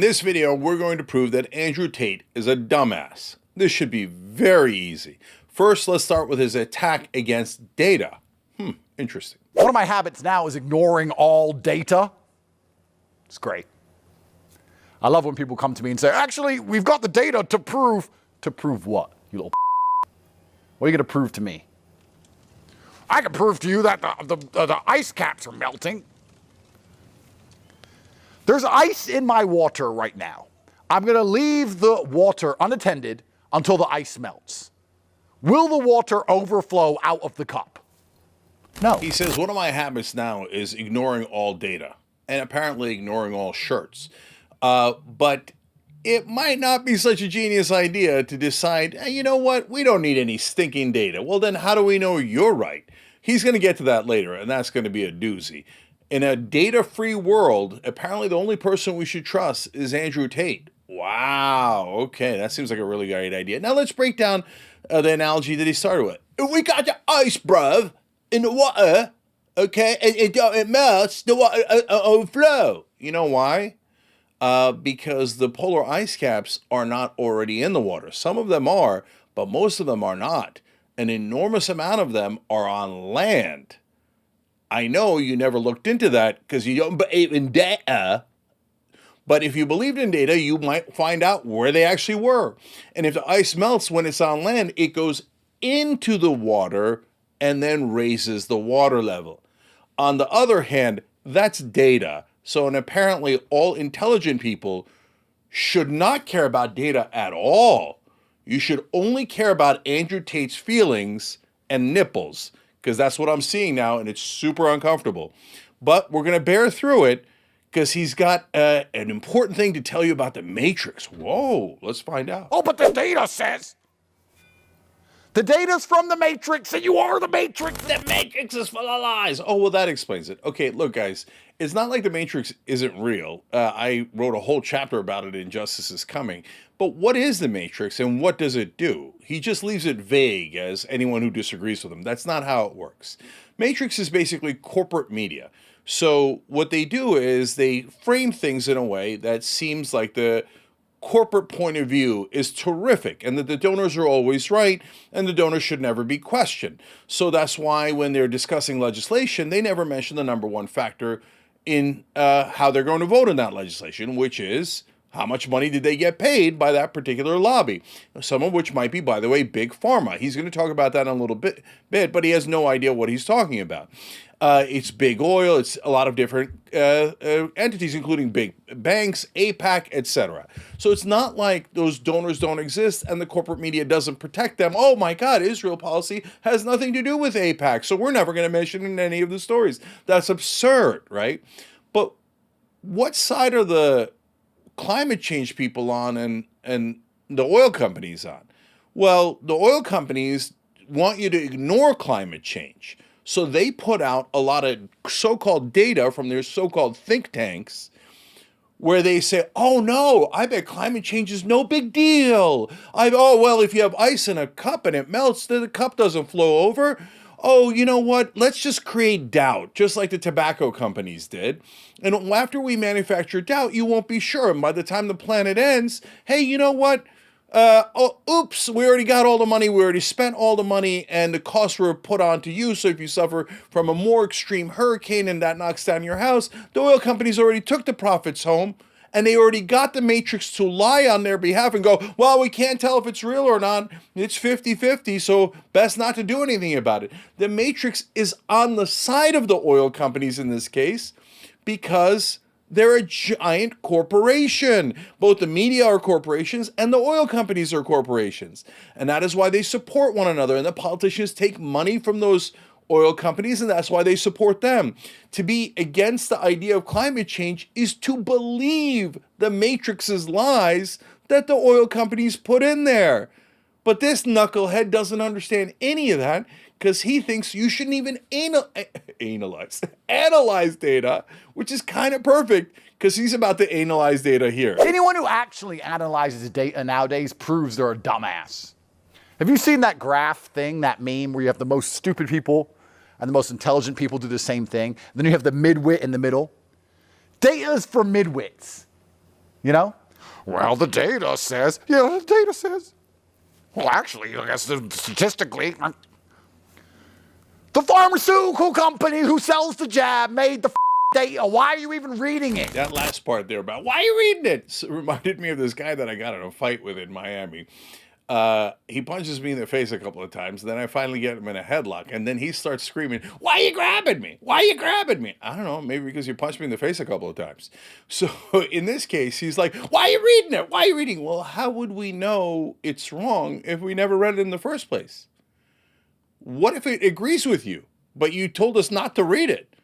In this video, we're going to prove that Andrew Tate is a dumbass. This should be very easy. First, let's start with his attack against data. Interesting. One of my habits now is ignoring all data. It's great. I love when people come to me and say, actually, we've got the data to prove. To prove what, you little What are you going to prove to me? I can prove to you that the ice caps are melting. There's ice in my water right now. I'm going to leave the water unattended until the ice melts. Will the water overflow out of the cup? No. He says, one of my habits now is ignoring all data and apparently ignoring all shirts. But it might not be such a genius idea to decide, hey, you know what? We don't need any stinking data. Well, then how do we know you're right? He's going to get to that later, and that's going to be a doozy. In a data-free world, apparently the only person we should trust is Andrew Tate. Wow. Okay, that seems like a really great idea. Now let's break down the analogy that he started with. If we got the ice, bruv, in the water, okay, and it melts, the water overflow. You know why? Because the polar ice caps are not already in the water. Some of them are, but most of them are not. An enormous amount of them are on land. I know you never looked into that because you don't believe in data. But if you believed in data, you might find out where they actually were. And if the ice melts when it's on land, it goes into the water and then raises the water level. On the other hand, that's data. So, and apparently all intelligent people should not care about data at all. You should only care about Andrew Tate's feelings and nipples, because that's what I'm seeing now, and it's super uncomfortable. But we're going to bear through it, because he's got an important thing to tell you about the Matrix. Whoa, let's find out. Oh, but the data says. The data's from the Matrix, and you are the Matrix. The Matrix is full of lies. Oh, well, that explains it. Okay, look, guys, it's not like the Matrix isn't real. I wrote a whole chapter about it in Justice is Coming. But what is the Matrix, and what does it do? He just leaves it vague as anyone who disagrees with him. That's not how it works. Matrix is basically corporate media. So what they do is they frame things in a way that seems like the corporate point of view is terrific and that the donors are always right and the donors should never be questioned. So that's why when they're discussing legislation, they never mention the number one factor in how they're going to vote on that legislation, which is how much money did they get paid by that particular lobby? Some of which might be, by the way, big pharma. He's going to talk about that in a little bit, but he has no idea what he's talking about. It's big oil. It's a lot of different entities, including big banks, APAC, etc. So it's not like those donors don't exist and the corporate media doesn't protect them. Oh my God, Israel policy has nothing to do with APAC, so we're never going to mention it in any of the stories. That's absurd, right? But what side are the climate change people on and the oil companies on? Well, the oil companies want you to ignore climate change. So they put out a lot of so-called data from their so-called think tanks where they say, oh no, I bet climate change is no big deal. Well, if you have ice in a cup and it melts, then the cup doesn't flow over. Oh, you know what? Let's just create doubt, just like the tobacco companies did. And after we manufacture doubt, you won't be sure. And by the time the planet ends, hey, you know what? Oops, we already got all the money, we already spent all the money, and the costs were put on to you. So if you suffer from a more extreme hurricane and that knocks down your house, the oil companies already took the profits home, and they already got the Matrix to lie on their behalf and go, well, we can't tell if it's real or not. It's 50-50, so best not to do anything about it. The Matrix is on the side of the oil companies in this case because they're a giant corporation. Both the media are corporations and the oil companies are corporations. And that is why they support one another. And the politicians take money from those oil companies, and that's why they support them. To be against the idea of climate change is to believe the Matrix's lies that the oil companies put in there. But this knucklehead doesn't understand any of that because he thinks you shouldn't even analyze data, which is kind of perfect because he's about to analyze data here. Anyone who actually analyzes data nowadays proves they're a dumbass. Have you seen that graph thing, that meme where you have the most stupid people and the most intelligent people do the same thing? Then you have the midwit in the middle. Data is for midwits. You know? Well, the data says. Yeah, the data says. Well, actually, I guess statistically, the pharmaceutical company who sells the jab made the data. Why are you even reading it? That last part there about why are you reading it reminded me of this guy that I got in a fight with in Miami. He punches me in the face a couple of times. Then I finally get him in a headlock. And then he starts screaming, "Why are you grabbing me? Why are you grabbing me?" I don't know. Maybe because you punched me in the face a couple of times. So in this case, he's like, "Why are you reading it? Why are you reading?" Well, how would we know it's wrong if we never read it in the first place? What if it agrees with you, but you told us not to read it?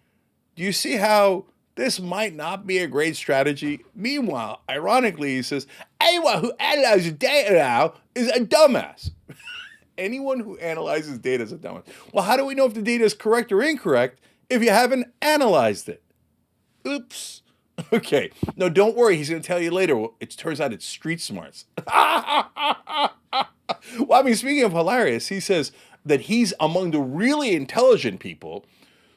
Do you see how this might not be a great strategy? Meanwhile, ironically, he says, anyone who analyzes data now is a dumbass. Anyone who analyzes data is a dumbass. Well, how do we know if the data is correct or incorrect if you haven't analyzed it? Oops. Okay. No, don't worry. He's going to tell you later. Well, it turns out it's street smarts. Well, I mean, speaking of hilarious, he says that he's among the really intelligent people,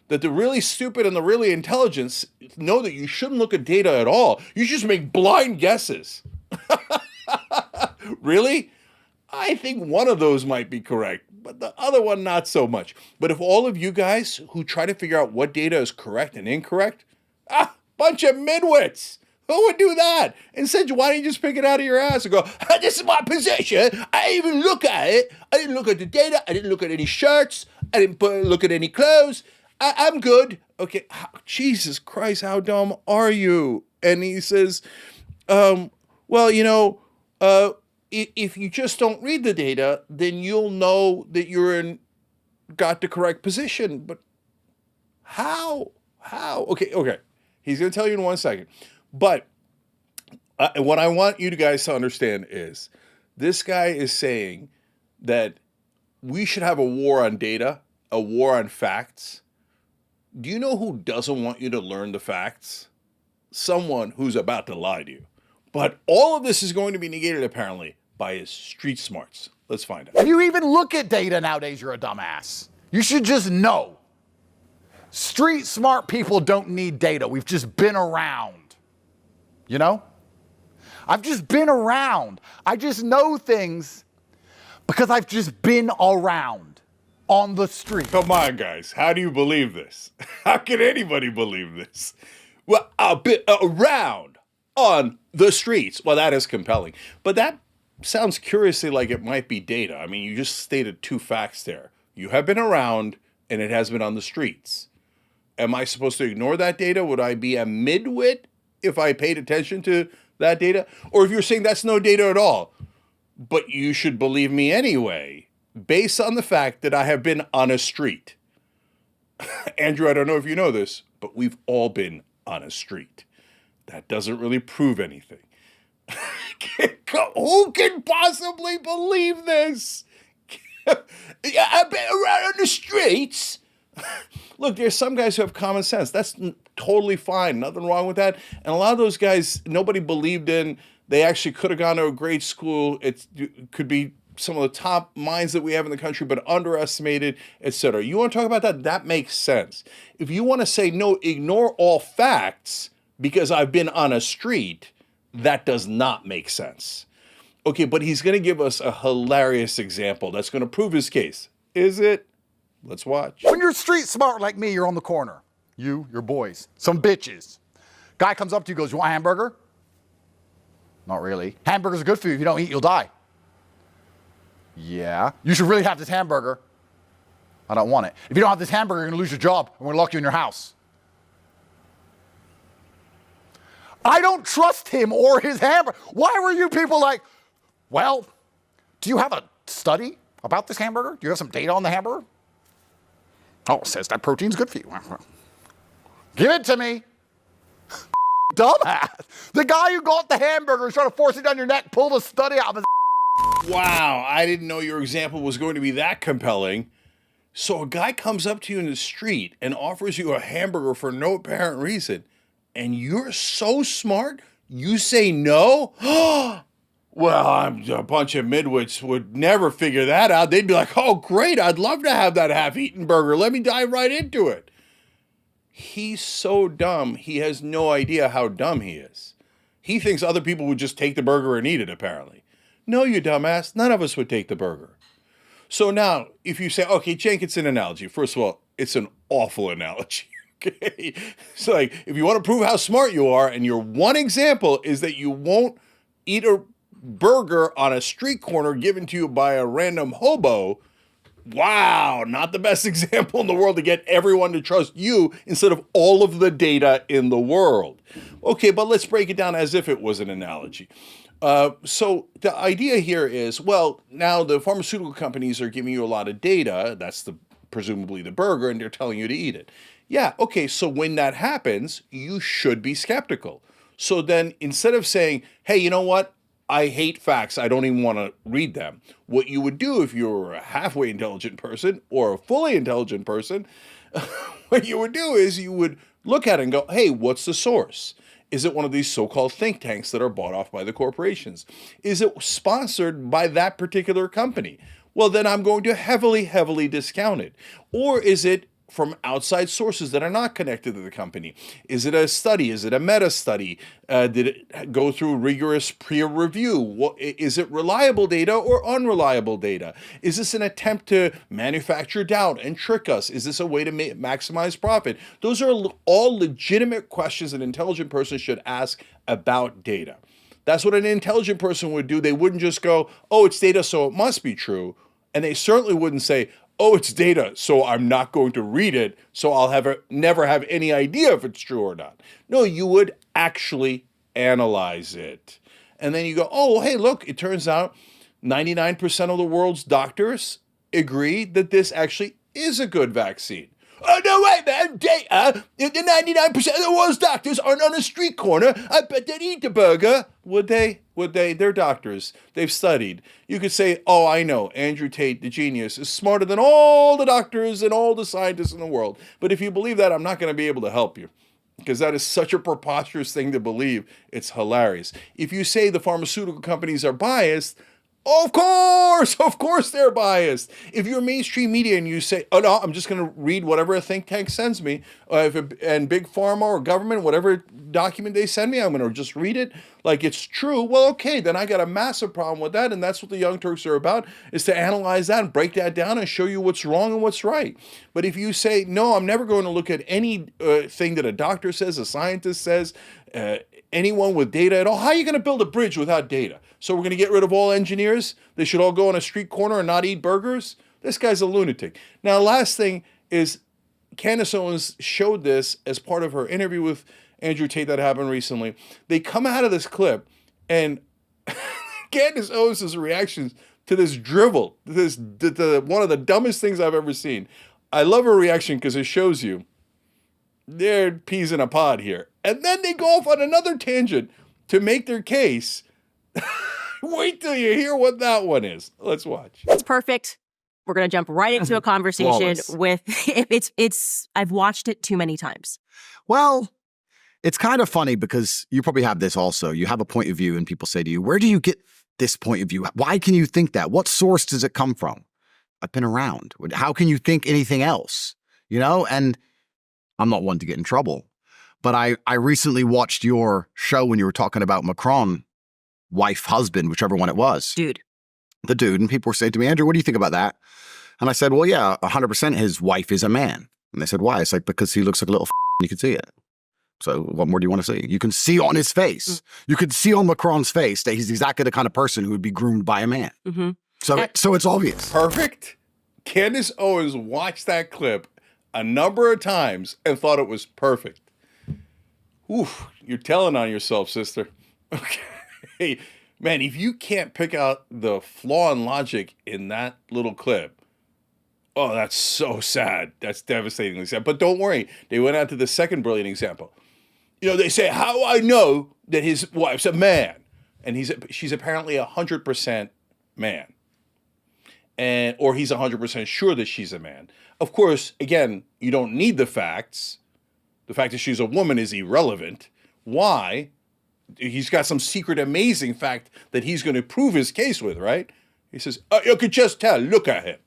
that the really stupid and the really intelligent know that you shouldn't look at data at all. You should just make blind guesses. Really? I think one of those might be correct, but the other one not so much. But if all of you guys who try to figure out what data is correct and incorrect, bunch of midwits. Who would do that? Instead, why don't you just pick it out of your ass and go, this is my position. I didn't even look at it. I didn't look at the data. I didn't look at any shirts. I didn't look at any clothes. I'm good. Okay, Jesus Christ, how dumb are you? And he says, well, you know, if you just don't read the data, then you'll know that got the correct position. But how? Okay. He's going to tell you in 1 second. But what I want you guys to understand is this guy is saying that we should have a war on data, a war on facts. Do you know who doesn't want you to learn the facts? Someone who's about to lie to you. But all of this is going to be negated, apparently, by his street smarts. Let's find out. If you even look at data nowadays, you're a dumbass. You should just know. Street smart people don't need data. We've just been around. You know? I've just been around. I just know things because I've just been around on the street. Come on, guys. How do you believe this? How can anybody believe this? Well, I've been around on the streets. Well, that is compelling. But that sounds curiously like it might be data. I mean, you just stated two facts there. You have been around, and it has been on the streets. Am I supposed to ignore that data? Would I be a midwit if I paid attention to that data? Or if you're saying that's no data at all, but you should believe me anyway, based on the fact that I have been on a street. Andrew, I don't know if you know this, but we've all been on a street. That doesn't really prove anything. Who can possibly believe this? I've been around on the streets. Look, there's some guys who have common sense. That's totally fine. Nothing wrong with that. And a lot of those guys, nobody believed in. They actually could have gone to a great school. It could be some of the top minds that we have in the country, but underestimated, etc. You want to talk about that? That makes sense. If you want to say, no, ignore all facts because I've been on a street, that does not make sense. Okay, but he's going to give us a hilarious example that's going to prove his case. Is it? Let's watch. When you're street smart like me, you're on the corner. You, your boys, some bitches. Guy comes up to you, goes, "You want a hamburger?" Not really. Hamburgers are good for you. If you don't eat, you'll die. Yeah. You should really have this hamburger. I don't want it. If you don't have this hamburger, you're going to lose your job, and we're going to lock you in your house. I don't trust him or his hamburger. Why were you people like, well, do you have a study about this hamburger? Do you have some data on the hamburger? Oh, it says that protein's good for you. Give it to me. Dumbass. The guy who got the hamburger is trying to force it down your neck, pulled a study out of his. Wow, I didn't know your example was going to be that compelling. So a guy comes up to you in the street and offers you a hamburger for no apparent reason, and you're so smart, you say no? Well, a bunch of midwits would never figure that out. They'd be like, oh, great, I'd love to have that half-eaten burger. Let me dive right into it. He's so dumb, he has no idea how dumb he is. He thinks other people would just take the burger and eat it, apparently. No, you dumbass. None of us would take the burger. So now, if you say, okay, Cenk, it's an analogy. First of all, it's an awful analogy. Okay? It's like, if you want to prove how smart you are, and your one example is that you won't eat a burger on a street corner given to you by a random hobo, wow, not the best example in the world to get everyone to trust you instead of all of the data in the world. Okay, but let's break it down as if it was an analogy. So the idea here is, well, now the pharmaceutical companies are giving you a lot of data. That's presumably the burger, and they're telling you to eat it. Yeah, okay, so when that happens, you should be skeptical. So then instead of saying, hey, you know what? I hate facts. I don't even want to read them. What you would do if you were a halfway intelligent person or a fully intelligent person, what you would do is you would look at it and go, hey, what's the source? Is it one of these so-called think tanks that are bought off by the corporations? Is it sponsored by that particular company? Well, then I'm going to heavily, heavily discount it. Or is it from outside sources that are not connected to the company? Is it a study? Is it a meta study? Did it go through rigorous peer review? Is it reliable data or unreliable data? Is this an attempt to manufacture doubt and trick us? Is this a way to maximize profit? Those are all legitimate questions an intelligent person should ask about data. That's what an intelligent person would do. They wouldn't just go, oh, it's data, so it must be true. And they certainly wouldn't say, oh, it's data, so I'm not going to read it, so I'll never have any idea if it's true or not. No, you would actually analyze it. And then you go, oh, hey, look, it turns out 99% of the world's doctors agree that this actually is a good vaccine. Oh, no, wait, man, data. The 99% of the world's doctors aren't on a street corner. I bet they'd eat the burger. Would they? Would they? They're doctors. They've studied. You could say, oh, I know, Andrew Tate, the genius, is smarter than all the doctors and all the scientists in the world. But if you believe that, I'm not going to be able to help you, because that is such a preposterous thing to believe. It's hilarious. If you say the pharmaceutical companies are biased, of course they're biased. If you're mainstream media and you say, oh no, I'm just going to read whatever a think tank sends me, and big pharma or government, whatever document they send me, I'm going to just read it like it's true. Well, okay, then I got a massive problem with that, and that's what the Young Turks are about, is to analyze that and break that down and show you what's wrong and what's right. But if you say, no, I'm never going to look at any thing that a doctor says, a scientist says, anyone with data at all, how are you going to build a bridge without data? So we're going to get rid of all engineers? They should all go on a street corner and not eat burgers? This guy's a lunatic. Now, last thing is, Candace Owens showed this as part of her interview with Andrew Tate that happened recently. They come out of this clip, and Candace Owens' reactions to this drivel, one of the dumbest things I've ever seen. I love her reaction because it shows you they're peas in a pod here. And then they go off on another tangent to make their case. Wait till you hear what that one is. Let's watch. It's perfect. We're going to jump right into a conversation Flawless. with I've watched it too many times. Well, it's kind of funny because you probably have this also. You have a point of view and people say to you, where do you get this point of view? Why can you think that? What source does it come from? I've been around. How can you think anything else? You know, and I'm not one to get in trouble. But I recently watched your show when you were talking about Macron, wife, husband, whichever one it was. Dude. The dude. And people were saying to me, Andrew, what do you think about that? And I said, well, yeah, 100% his wife is a man. And they said, why? It's like, because he looks like a little you can see it. So what more do you want to see? You can see on his face. You can see on Macron's face that he's exactly the kind of person who would be groomed by a man. Mm-hmm. So it's obvious. Perfect. Candace Owens watched that clip a number of times and thought it was perfect. Oof, you're telling on yourself, sister. Okay. Man, if you can't pick out the flaw in logic in that little clip, oh, that's so sad. That's devastatingly sad. But don't worry. They went on to the second brilliant example. You know, they say, how I know that his wife's a man? And she's apparently 100% man. Or he's 100% sure that she's a man. Of course, again, you don't need the facts. The fact that she's a woman is irrelevant. Why? He's got some secret amazing fact that he's going to prove his case with, right? He says, oh, you could just tell. Look at him.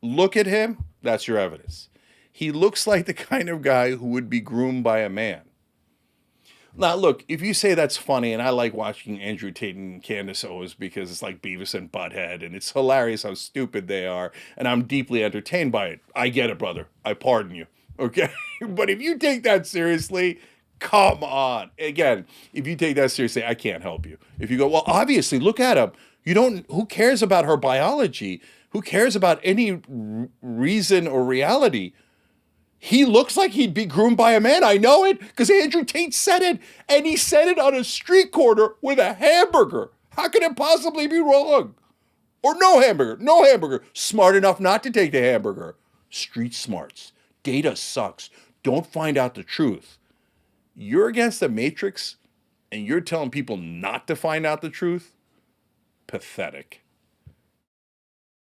Look at him. That's your evidence. He looks like the kind of guy who would be groomed by a man. Now, look, if you say that's funny, and I like watching Andrew Tate and Candace Owens because it's like Beavis and Butthead, and it's hilarious how stupid they are, and I'm deeply entertained by it. I get it, brother. I pardon you. Okay? But if you take that seriously, come on. Again, if you take that seriously, I can't help you. If you go, well, obviously, look at him. You don't, who cares about her biology? Who cares about any reason or reality? He looks like he'd be groomed by a man. I know it because Andrew Tate said it, and he said it on a street corner with a hamburger. How could it possibly be wrong? Or no hamburger, no hamburger. Smart enough not to take the hamburger. Street smarts. Data sucks. Don't find out the truth. You're against the Matrix, and you're telling people not to find out the truth? Pathetic.